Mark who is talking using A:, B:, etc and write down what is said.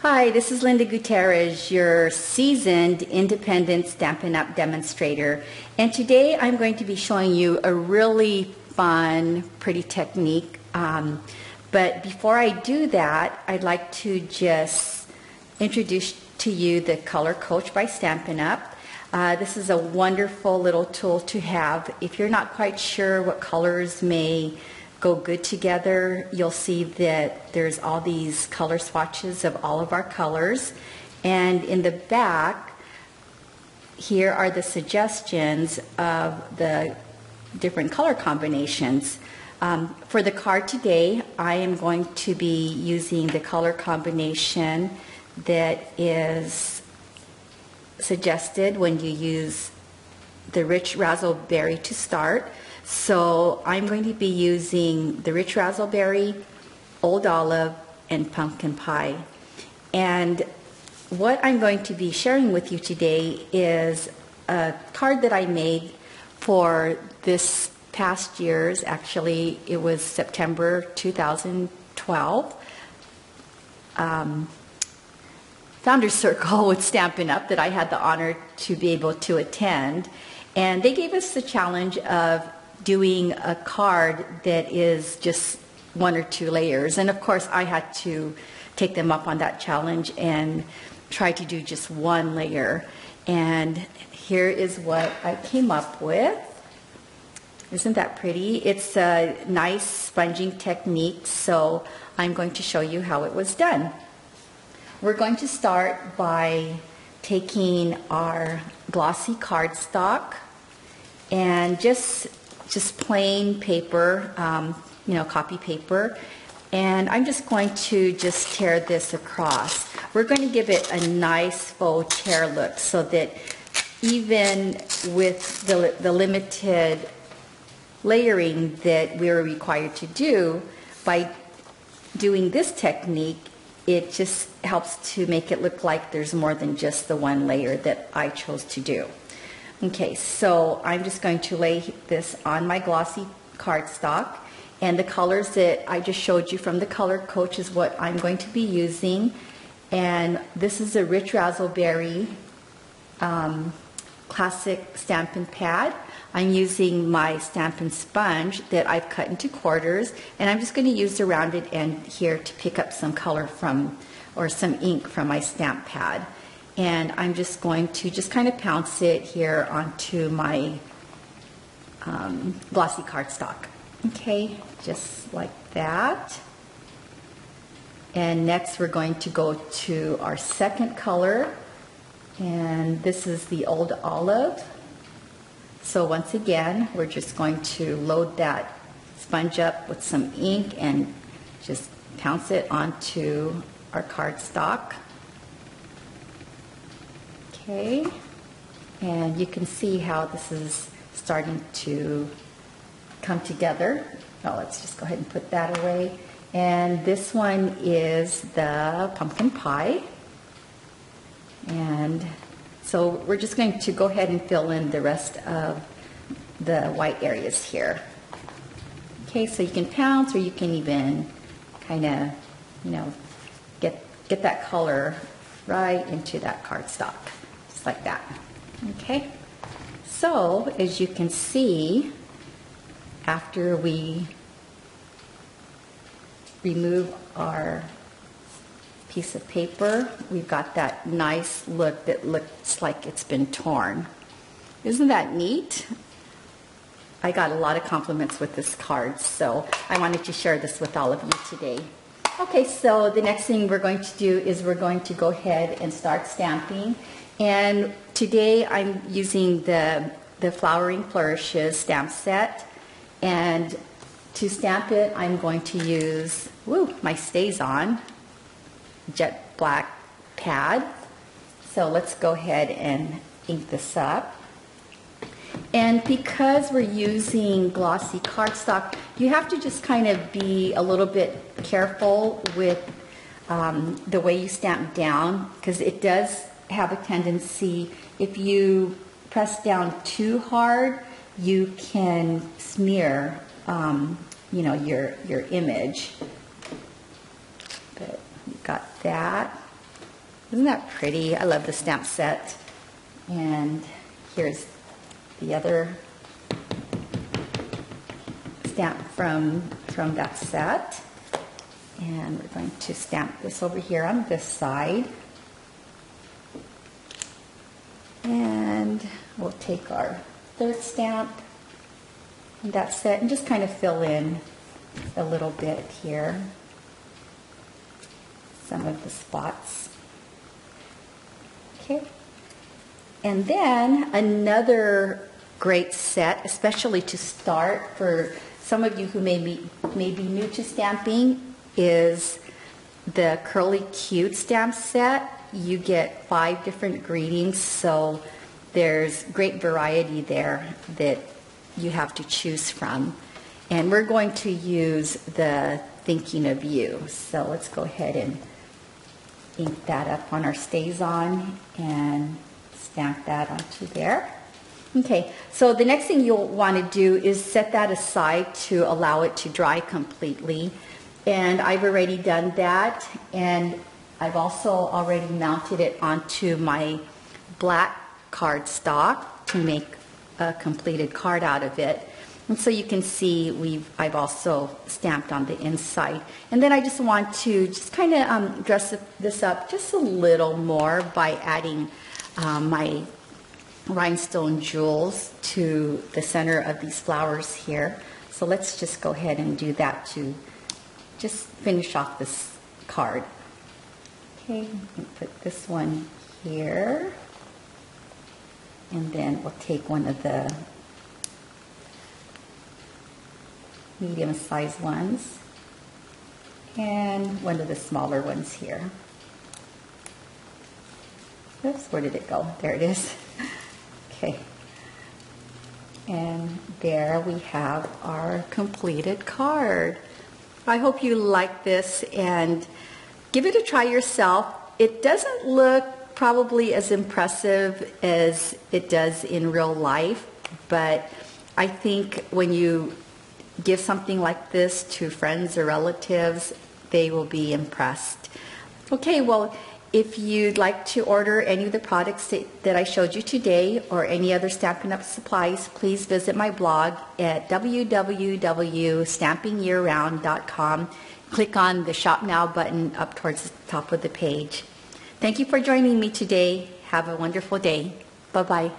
A: Hi, this is Linda Gutierrez, your seasoned independent Stampin' Up! Demonstrator. And today I'm going to be showing you a really fun, pretty technique. But before I do that, I'd like to just introduce to you the Color Coach by Stampin' Up! This is a wonderful little tool to have. If you're not quite sure what colors may go good together, you'll see that there's all these color swatches of all of our colors, and in the back here are the suggestions of the different color combinations. For the card today, I am going to be using the color combination that is suggested when you use the rich raspberry to start. So I'm going to be using the rich raspberry, old olive, and pumpkin pie. And what I'm going to be sharing with you today is a card that I made for this past year's, actually it was September 2012, Founders Circle with Stampin' Up! That I had the honor to be able to attend. And they gave us the challenge of doing a card that is just one or two layers, and of course I had to take them up on that challenge and try to do just one layer. And here is what I came up with. Isn't that pretty? It's a nice sponging technique, so I'm going to show you how it was done. We're going to start by taking our glossy cardstock and just plain paper, copy paper, and I'm just going to just tear this across. We're going to give it a nice faux tear look so that even with the limited layering that we're required to do, by doing this technique, it just helps to make it look like there's more than just the one layer that I chose to do. Okay, so I'm just going to lay this on my glossy cardstock, and the colors that I just showed you from the Color Coach is what I'm going to be using. And this is a rich raspberry classic Stampin' Pad. I'm using my Stampin' Sponge that I've cut into quarters, and I'm just going to use the rounded end here to pick up some color from, or some ink from my stamp pad. And I'm just going to just kind of pounce it here onto my glossy cardstock. Okay, just like that. And next we're going to go to our second color, and this is the old olive. So once again, we're just going to load that sponge up with some ink and just pounce it onto our cardstock. Okay, and you can see how this is starting to come together. Oh, let's just go ahead and put that away. And this one is the pumpkin pie. And so we're just going to go ahead and fill in the rest of the white areas here. Okay, so you can pounce, or you can even kind of, get that color right into that cardstock. Like that. Okay, so as you can see, after we remove our piece of paper, we've got that nice look that looks like it's been torn. Isn't that neat? I got a lot of compliments with this card, so I wanted to share this with all of you today. Okay, so the next thing we're going to do is we're going to go ahead and start stamping. And today I'm using the Flowering Flourishes stamp set, and to stamp it I'm going to use my StazOn jet black pad. So let's go ahead and ink this up. And because we're using glossy cardstock, you have to just kind of be a little bit careful with the way you stamp down, because it does have a tendency, if you press down too hard, you can smear your image. But you got that. Isn't that pretty? I love the stamp set. And here's the other stamp from that set. And we're going to stamp this over here on this side. And we'll take our third stamp in that set and just kind of fill in a little bit here, some of the spots. Okay. And then another great set, especially to start for some of you who may be new to stamping, is the Curly Cute stamp set. You get 5 different greetings, so there's great variety there that you have to choose from. And we're going to use the Thinking of You. So let's go ahead and ink that up on our StazOn and stamp that onto there. Okay, so the next thing you'll want to do is set that aside to allow it to dry completely. And I've already done that, and I've also already mounted it onto my black cardstock to make a completed card out of it. And so you can see I've also stamped on the inside. And then I just want to just kind of dress this up just a little more by adding my rhinestone jewels to the center of these flowers here. So let's just go ahead and do that to just finish off this card. Okay, put this one here. And then we'll take one of the medium-sized ones and one of the smaller ones here. Oops, where did it go? There it is. Okay. And there we have our completed card. I hope you like this and give it a try yourself. It doesn't look probably as impressive as it does in real life, but I think when you give something like this to friends or relatives, they will be impressed. Okay, well, if you'd like to order any of the products that I showed you today or any other Stampin' Up! Supplies, please visit my blog at www.stampingyearround.com. Click on the Shop Now button up towards the top of the page. Thank you for joining me today. Have a wonderful day. Bye-bye.